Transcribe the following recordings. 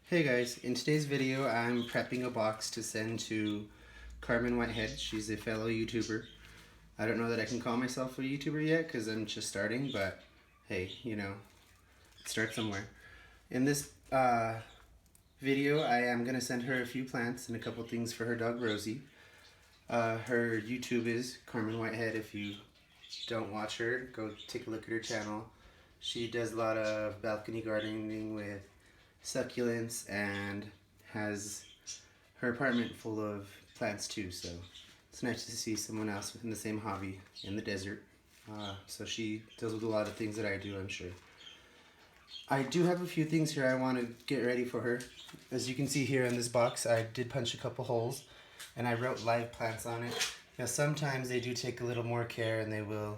Hey guys, in today's video I'm prepping a box to send to Carmen Whitehead. She's a fellow YouTuber. I don't know that I can call myself a YouTuber yet because I'm just starting, but hey, start somewhere. In this video I am going to send her a few plants and a couple things for her dog Rosie. Her YouTube is Carmen Whitehead. If you don't watch her, go take a look at her channel. She does a lot of balcony gardening with succulents and has her apartment full of plants too, so it's nice to see someone else in the same hobby in the desert. So she deals with a lot of things that I do, I'm sure. I do have a few things here I want to get ready for her. As you can see here in this box, I did punch a couple holes and I wrote live plants on it. Now sometimes they do take a little more care and they will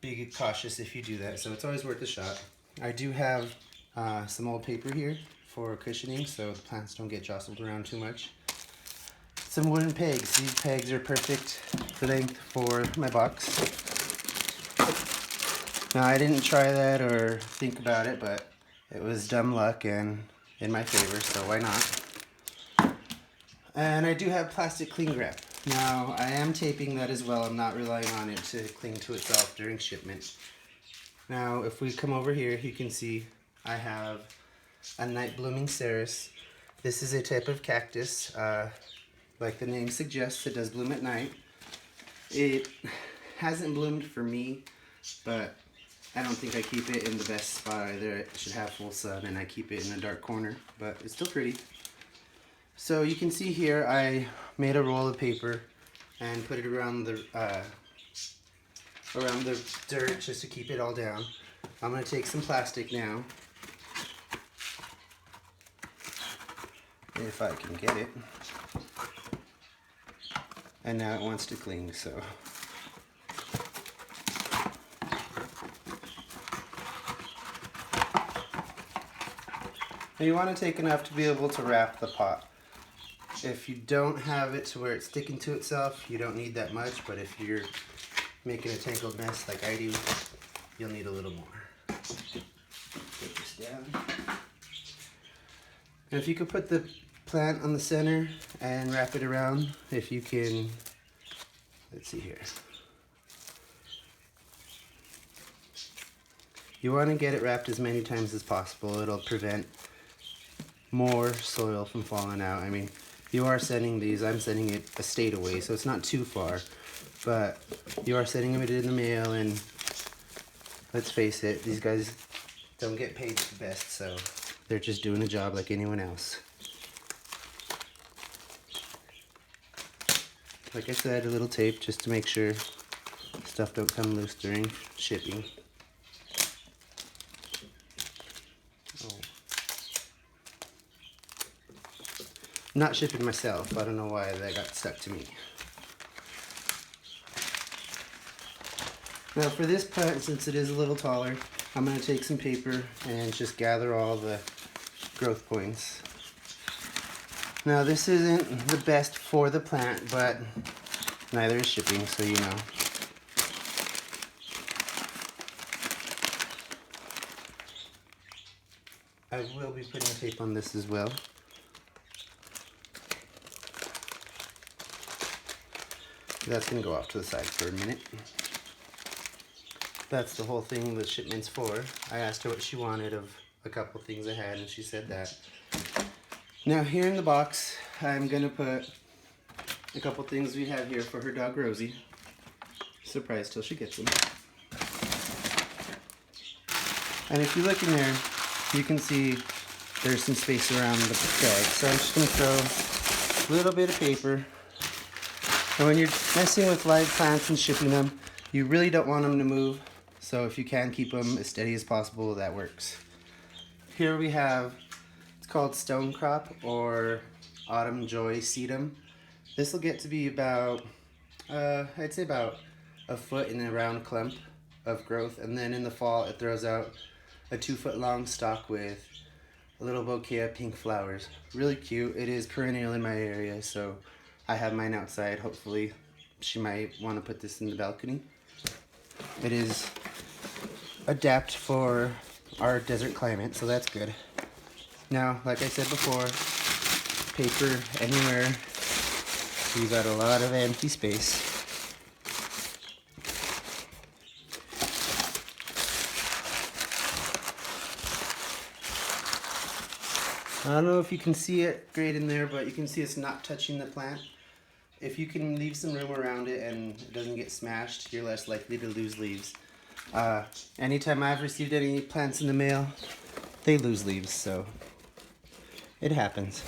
be cautious if you do that, so it's always worth a shot. I do have some old paper here for cushioning so the plants don't get jostled around too much. Some wooden pegs. These pegs are perfect length for my box. Now I didn't try that or think about it, but it was dumb luck and in my favor, so why not? And I do have plastic cling wrap. Now I am taping that as well. I'm not relying on it to cling to itself during shipment. Now if we come over here, you can see I have a night blooming cerus. This is a type of cactus. Like the name suggests, it does bloom at night. It hasn't bloomed for me, but I don't think I keep it in the best spot either. It should have full sun and I keep it in a dark corner, but it's still pretty. So you can see here I made a roll of paper and put it around the dirt just to keep it all down. I'm going to take some plastic now, if I can get it. And now it wants to cling, so. Now you want to take enough to be able to wrap the pot. If you don't have it to where it's sticking to itself, you don't need that much, but if you're making a tangled mess like I do, you'll need a little more. Put this down. And if you could put the plant on the center and wrap it around, if you can, let's see here. You want to get it wrapped as many times as possible. It'll prevent more soil from falling out. I mean, you are sending these, I'm sending it a state away, so it's not too far, but you are sending it in the mail, and let's face it, these guys don't get paid the best, so they're just doing a job like anyone else. Like I said, a little tape just to make sure stuff don't come loose during shipping. I'm not shipping myself. I don't know why that got stuck to me. Now for this plant, since it is a little taller, I'm going to take some paper and just gather all the growth points. Now this isn't the best for the plant, but neither is shipping, so you know. I will be putting tape on this as well. That's going to go off to the side for a minute. That's the whole thing the shipment's for. I asked her what she wanted of a couple things I had, and she said that. Now here in the box, I'm going to put a couple things we have here for her dog Rosie. Surprise till she gets them. And if you look in there, you can see there's some space around the bag. So I'm just going to throw a little bit of paper. And when you're messing with live plants and shipping them, you really don't want them to move. So if you can keep them as steady as possible, that works. Here we have, it's called stonecrop or autumn joy sedum. This will get to be about, I'd say about a foot in a round clump of growth. And then in the fall, it throws out a 2-foot long stalk with a little bouquet of pink flowers. Really cute. It is perennial in my area, so I have mine outside. Hopefully she might want to put this in the balcony. It is adapt for our desert climate, so that's good. Now, like I said before, paper anywhere, you got a lot of empty space. I don't know if you can see it great in there, but you can see it's not touching the plant. If you can leave some room around it and it doesn't get smashed, you're less likely to lose leaves. Anytime I've received any plants in the mail, they lose leaves, so it happens.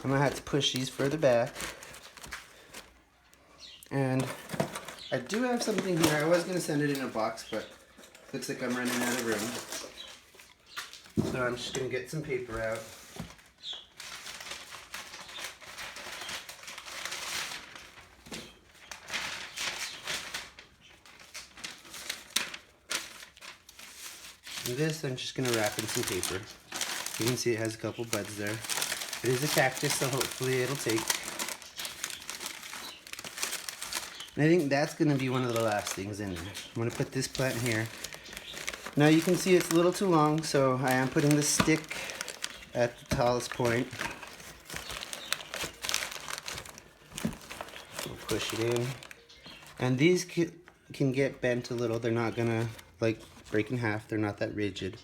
I'm gonna have to push these further back. And I do have something here. I was gonna send it in a box, but looks like I'm running out of room. So I'm just gonna get some paper out. And this I'm just gonna wrap in some paper. You can see it has a couple buds there. It is a cactus, so hopefully it'll take. And I think that's gonna be one of the last things in there. I'm gonna put this plant here. Now you can see it's a little too long, so I am putting the stick at the tallest point. We'll push it in. And these can get bent a little. They're not gonna like break in half. They're not that rigid.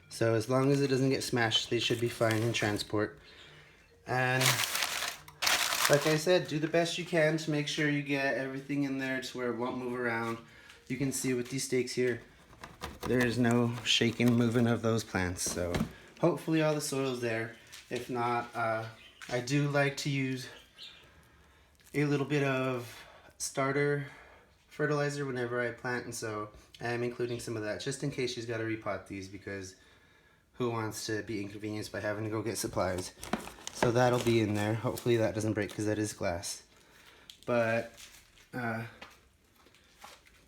So as long as it doesn't get smashed, they should be fine in transport. And like I said, do the best you can to make sure you get everything in there to where it won't move around. You can see with these stakes here, there is no shaking, moving of those plants. So hopefully all the soil's there. If not, I do like to use a little bit of starter fertilizer whenever I plant, and so I am including some of that just in case she's got to repot these, because who wants to be inconvenienced by having to go get supplies. So that'll be in there. Hopefully that doesn't break because that is glass. But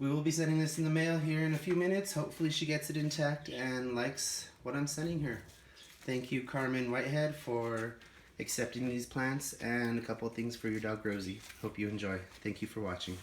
we will be sending this in the mail here in a few minutes. Hopefully she gets it intact and likes what I'm sending her. Thank you, Carmen Whitehead, for accepting these plants, and a couple of things for your dog Rosie. Hope you enjoy. Thank you for watching.